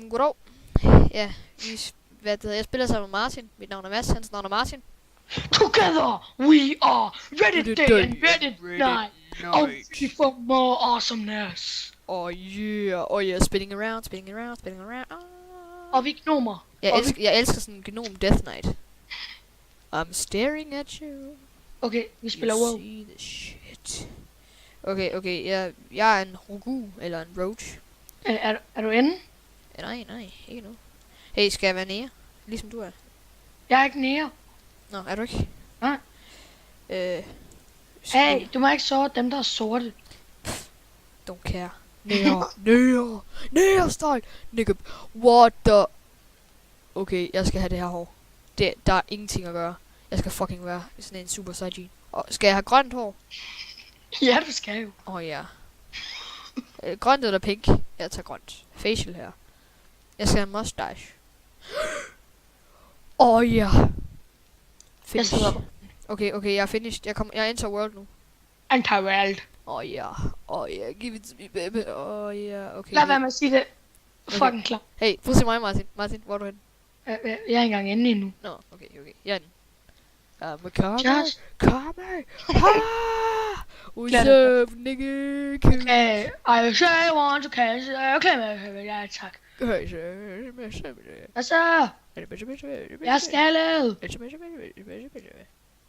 Goddag. Ja, jeg spiller sammen med Martin. Mit navn er Mads, hans navn er Martin. Together we are ready day and ready night. Oh, for more awesomeness. Oh yeah, spinning around. Og vi gnomer. Jeg elsker sådan en Gnome Death Knight. I'm staring at you. Okay, vi spiller WoW. See the shit. Okay, jeg er en Rogu, eller en Roach. Er du inde? Nej, ikke nu. Hey, skal jeg være nære? Ligesom du er. Jeg er ikke nære. Nå, er du ikke? Nej. Hey, du må ikke såre dem, der er sorte. Don't care. Nære style. Nigga, what the... Okay, jeg skal have det her hår. Der er ingenting at gøre. Jeg skal fucking være sådan en super saiyajin. Og skal jeg have grønt hår? Ja, du skal jo. Ja. Grønt eller pink? Jeg tager grønt. Facial her. Jeg skal have en mustache. Ja. Finish. Okay, jeg er finished. Jeg enter world nu. Enter world. Ja. Give it to me, baby. Ja, okay. Lad være med at sige det. Fucking klar. Hey, prøv at se mig, Martin. Martin, hvor er du henne? Jeg er ikke engang inde endnu. Nå, okay. Jeg er inde. Come. What's up, nigga? Okay, I say want to cancel. Okay, ja, tak. Hvad så? Jeg er skaldet.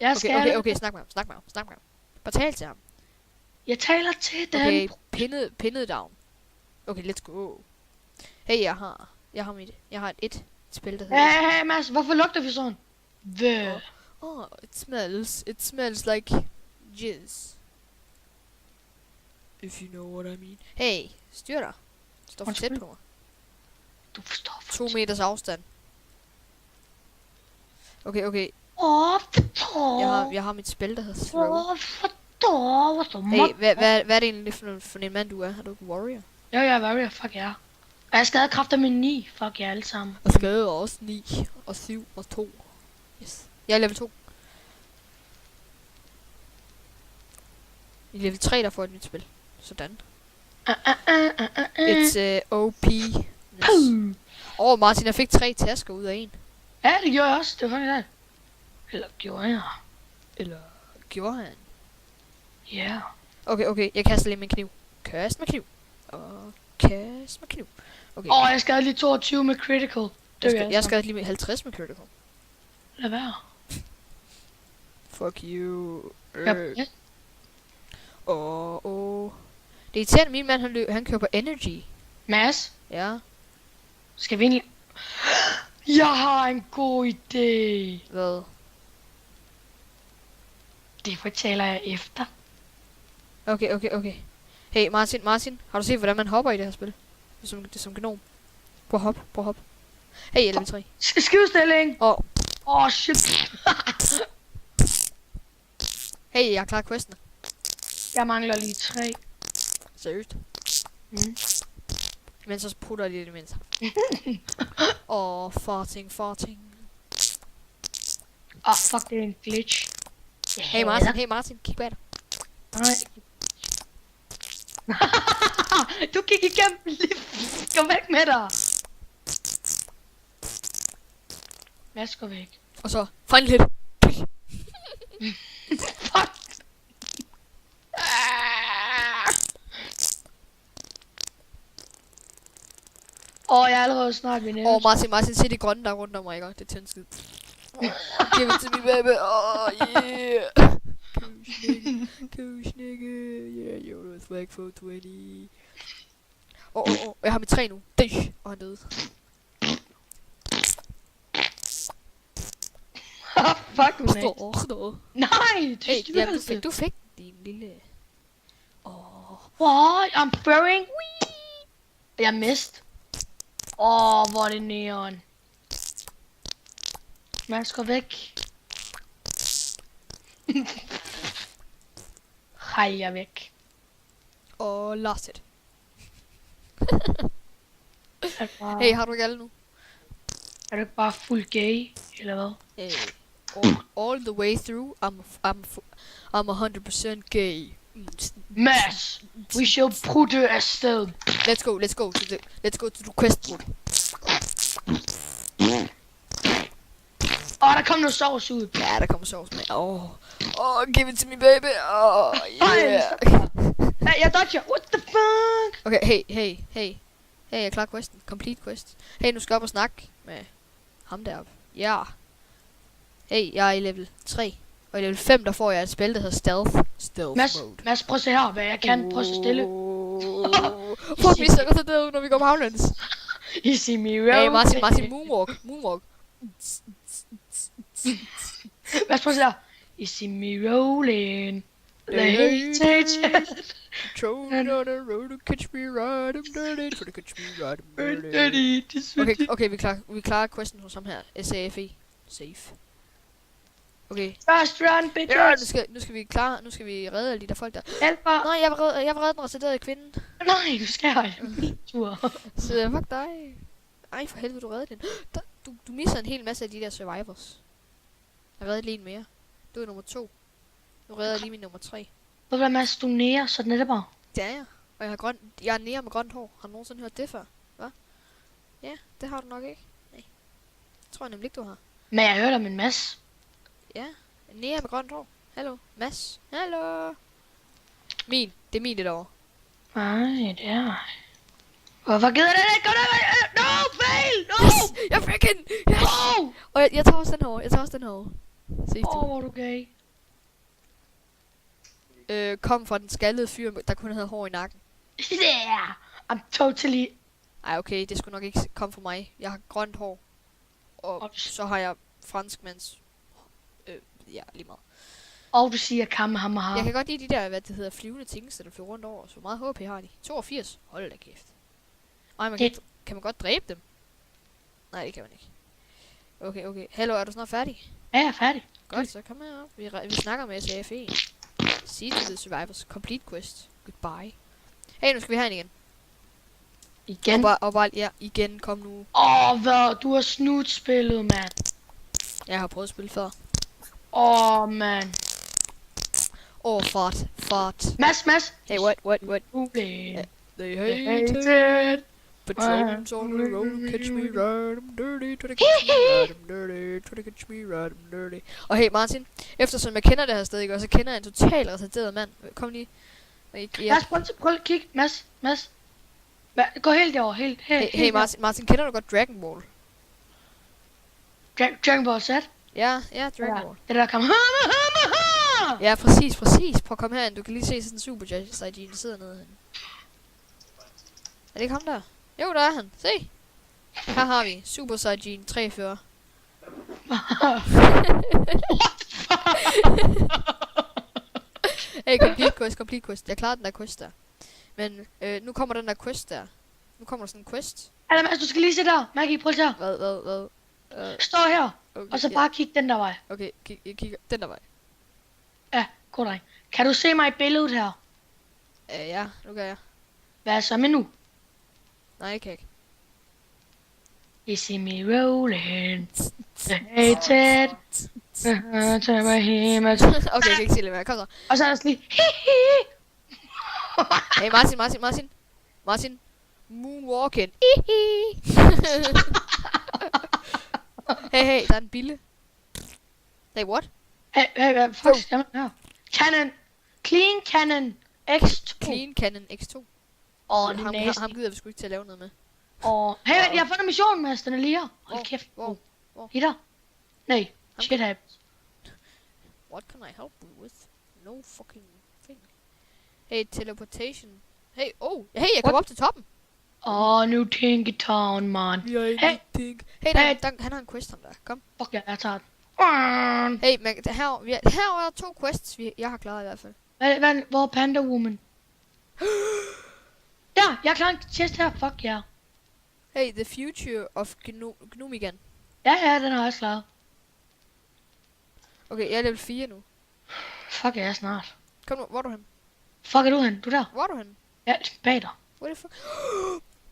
Jeg er skaldet. Okay, snak med ham. Bare tal til ham. Jeg taler til dem. Okay, pinnet down. Okay, let's go. Hey, jeg har et spil, der hedder... Hey, Mads, hvorfor lugter vi sådan? It smells like jizz. If you know what I mean. Hey, styr dig. Stå for tæt på mig. Du forstår for 2 meters afstand. Okay. Jeg har mit spil, der hedder Throw. Hey, hvad er det egentlig for en mand, du er? Er du ikke warrior? Ja, jeg er warrior, fuck ja. Og jeg skader kræfter med 9, fuck jer alle sammen. Og skader også 9, og 7, og 2. Yes. Jeg er level 2. I level 3, der får et nyt spil. Sådan. It's OP. Martin, jeg fik 3 tasker ud af 1. Ja, det gjorde jeg også. Det var faktisk det. Eller gjorde han? Ja. Okay, jeg kaster lige min kniv. Kast med kniv. Okay. Jeg skadede lige 22 med critical. Jeg skadede lige med 50 med critical. Lad være. Fuck you. Ja. Det er irriterende, min mand han kører på energy. Mads? Ja? Skal vi egentlig... Jeg har en god idé. Hvad? Det fortæller jeg efter. Okay. Hey, Martin, har du set, hvordan man hopper i det her spil? Som gnom. Prøv at hoppe. Hey, jeg er level 3. Skivstilling! Shit. Hey, jeg har klaret questen. Jeg mangler lige 3. Seriøst? Men så putter jeg lige det mindst. Farting. Fuck, det er en glitch. Hey Martin, kig bag dig. Nej. Du gik igennem lige. Kom væk med dig. Mads, gå væk. Og så, find lidt. Fuck. Jeg er allerede snart ved nævnt. Martin, se det grønne der rundt om mig, ikke? Det er tændskid. Give it to me, baby. Yeah. Coach nigga. Yeah, you're a swag for 20. Jeg har mit 3 nu. Og han døde. Fuck, man. Stå. Nej, Du fik din lille... What? I'm throwing. Jeg mist. Hvor er det neon. Mads, gå væk. Hej, jeg er væk. Lost it. Hey, har du ikke alle nu? Er du ikke bare fuld gay, eller hvad? All the way through, I'm 100% gay. Mads, we shall prutte afsted. Let's go to the quest book. Der kom noget sovs ud. Ja, der kommer sovs med. Give it to me, baby. Yeah. Jeg dodger. What the fuck? Okay, hey, jeg er klar questen. Complete quest. Hey, nu skal jeg op og snakke med ham deroppe. Ja. Hey, jeg er i level 3. Og i level 5, der får jeg et spil, der hedder Stealth mode. Mads, prøv at se her, hvad jeg kan. Prøv at stille. Fuck, vi ser så derud, når vi går på havlands. I see me roll. Hey, Martin, moonwalk. Mads, prøv at se her. I see me rolling. The heritage. Trolling on the road to catch me right, I'm dirty. To catch me right, I'm dirty. Okay, vi klarer questen hos ham her. SAFE. Safe. Okay. First run, bitches. Ja, nu skal vi redde alle de der folk der. Hjælper. Nej, jeg vil redde den retarderede kvinde. Nej, du skal have en tur. Så fuck dig. Ej, for helvede, du redder den. Du misser en hel masse af de der survivors. Jeg redder lige en mere. Du er nummer 2. Nu redder jeg lige min nummer 3. Ved du hvad, Mads, du nærer, så den er det bare. Det er jeg. Og jeg er nære med grønt hår. Har du nogensinde hørt det før? Hvad? Ja, det har du nok ikke. Nej. Det tror jeg nemlig ikke, du har. Men jeg hørte om en Mads. Ja, nære med grønt hår. Hallo, Mads. Hallo. Det er min det derovre. Nej, det er. Hvorfor gider det ikke? No, fail! No! Yes! Jeg fik hende! Yes! No! Og jeg tager også den herovre. Se du. Hvor er du gay? Kom fra den skaldede fyr, der kun havde hår i nakken. Yeah! I'm totally... Ej, okay, det skulle nok ikke komme fra mig. Jeg har grønt hår. Og så har jeg franskmands... ja, lige meget. Og du siger Kamehameha. Jeg kan godt lide de der, hvad det hedder, flyvende ting, der flyver rundt over. Så hvor meget HP har de? 82? Hold da kæft. Ej, kan man godt dræbe dem? Nej, det kan man ikke. Okay. Hallo, er du snart færdig? Ja, jeg er færdig. Godt, så kom her op. Vi snakker med SAFE. See to the survivors. Complete quest. Goodbye. Hey, nu skal vi herind igen. Igen? Og bare, ja, igen, kom nu. Hvad? Du har snutspillet, mand. Jeg har prøvet at spille før. Mand. Fart. Mads. Hey, what? Okay. They hate it. Patrons on the road, catch me right, I'm dirty. To the catch me right, I'm dirty. To the catch me right, I'm dirty. Og hey Martin, eftersom jeg kender det her sted, ikke, så kender jeg en total retarderet mand. Kom lige. Mads, prøv at kigge. Mads. Gå helt derover, helt. Hey Martin, kender du godt Dragon Ball? Dragon Ball Z? Ja, Dragon Ball. Det der kommer. Ja, præcis. Prøv at komme herind, du kan lige se sådan en Super Saiyajin, der sidder nede herinde. Er det ikke ham der? Jo, der er han. Se. Her har vi Super Saiyajin 43. Hey, complete quest. Jeg klarede den der quest der. Men nu kommer den der quest der. Nu kommer der sådan en quest. Eller Mads, du skal lige se der. Maggie, prøv at se her. Hvad? Stå her. Okay, og så bare kig den der vej. Okay, jeg kigger den der vej. Ja, god dreng. Kan du se mig i billedet her? Ja, nu kan jeg. Hvad er så med nu? Nej, det kan jeg ikke. You see me rolling. The hated. Tag mig hjem. Okay, jeg kan ikke se lidt mere. Kom så. Og så er der sådan lige. Hey Martin. Moonwalking. Hey, der er en bille. Hey, what? Hey, fuck, Canon. Clean Canon X2. Clean Canon X2. Ham gider vi sgu ikke til at lave noget med. Hey, jeg har fundet missionen, Mads. Den er lige her. Hold kæft. Hvor? Hitter. Nej, shit happens. What can I help you with? No fucking thing. Hey, teleportation. Hey, jeg kom op til toppen. Nu Tinky Town, man. Hey, han har en quest, ham der. Kom. Fuck, jeg tager den. Hey, men her er 2 quests, jeg har klaret i hvert fald. Hvor er Panda Woman? Ja, jeg klarer en chest her. Fuck, ja. Hey, the future of Gnomigan. Ja, den har jeg også klaret. Okay, jeg er level 4 nu. Fuck, jeg er snart. Kom nu, hvor er du hen? Fuck, er du hen? Du der? Hvor er du hen? Ja, bag dig. What the fuck?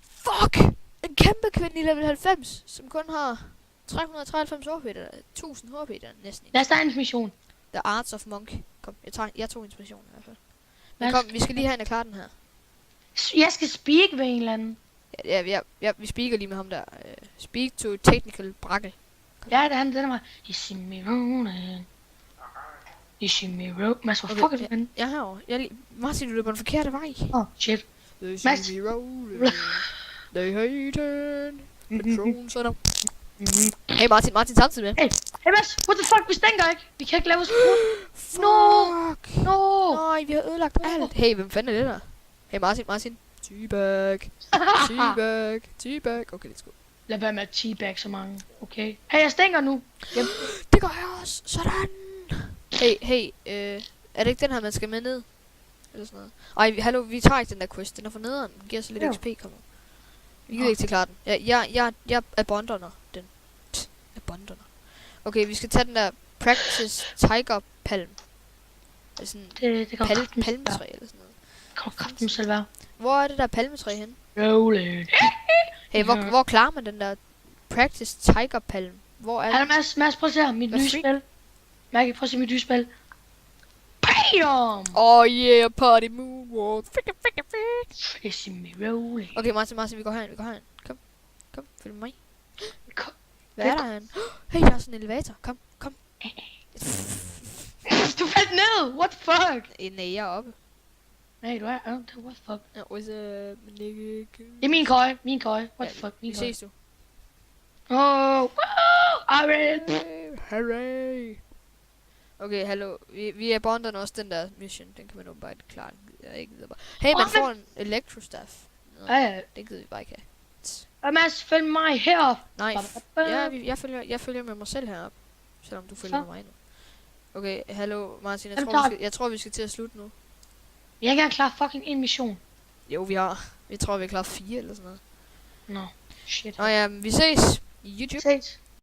Fuck! En kæmpe kvinde i level 90, som kun har 393 HP, eller 1000 HP, der næsten. Lad os tage en mission. The Arts of Monk. Kom, jeg tog inspiration i hvert fald. Men kom, vi skal lige have en at klare den her. Jeg skal speak ved en eller anden. Ja, vi speaker lige med ham der. Speak to technical Brakke. Ja, det er han, den er mig. You see me rolling. You see me rolling. Mads, hvor fuck er det henne? Jeg er herovre. Martin, du er på den forkerte vej. Åh, shit. They Mads. see me rolling. They hate it. Patrons are Hey Martin samtidig med. Hey Mads, what the fuck, vi stænker ikke. Vi kan ikke lave os Fuck. No. Nej, vi har ødelagt alt. Hey, hvem fanden er det der? Hey Martin. Teabag. Okay, let's go. Lad være med at teabag så mange, okay? Hey, jeg stænker nu. Yep. Det gør jeg også. Sådan. Hey, er det ikke den her, man skal med ned? Eller sådan noget. Ej, hallo, vi tager ikke den der quest. Den er for nederen. Den giver så lidt XP, kommer. Vi gider ikke til klare den. Jeg er bonderne. Den. Er bonderne. Okay, vi skal tage den der practice tiger palm. Sådan Det kan palmetræ eller sådan noget. Kom kraften selv være. Hvor er det der palmetræ henne? Rolling. Hey, hvor klarer man den der practice tiger palm? Hvor er det? Hallo Mads, prøv at se her. Mit nye spil. Mærke, prøv at se mit nye spil. BAM! Oh yeah, party moonwalk. Fizzy me rolling. Okay, Martin, vi går herind. Kom, følg med mig. Hvad er der herinde? Hey, der er sådan en elevator. Kom. Du faldt ned! What the fuck? Nej, jeg er oppe. Nej, du er... What the fuck? What's up, nigga? Det er min køje. What the fuck? Vi ses du. Oh, Iron! Hooray! Okay, hallo. Vi er bonderne også den der mission. Den kan man åbenbart klare. Jeg ikke videre bare. Hey, man får en electrostaff. Ja. Det gider vi bare ikke have. Og Mads, følg mig herop. Nej, jeg følger med mig selv herop. Selvom du følger med mig nu. Okay, hallo Martin, jeg tror vi skal til at slutte nu. Jeg kan klare fucking en mission. Jo, vi har. Jeg tror vi er klar 4 eller sådan noget. Nå, shit. Nå ja, vi ses i YouTube. Ses.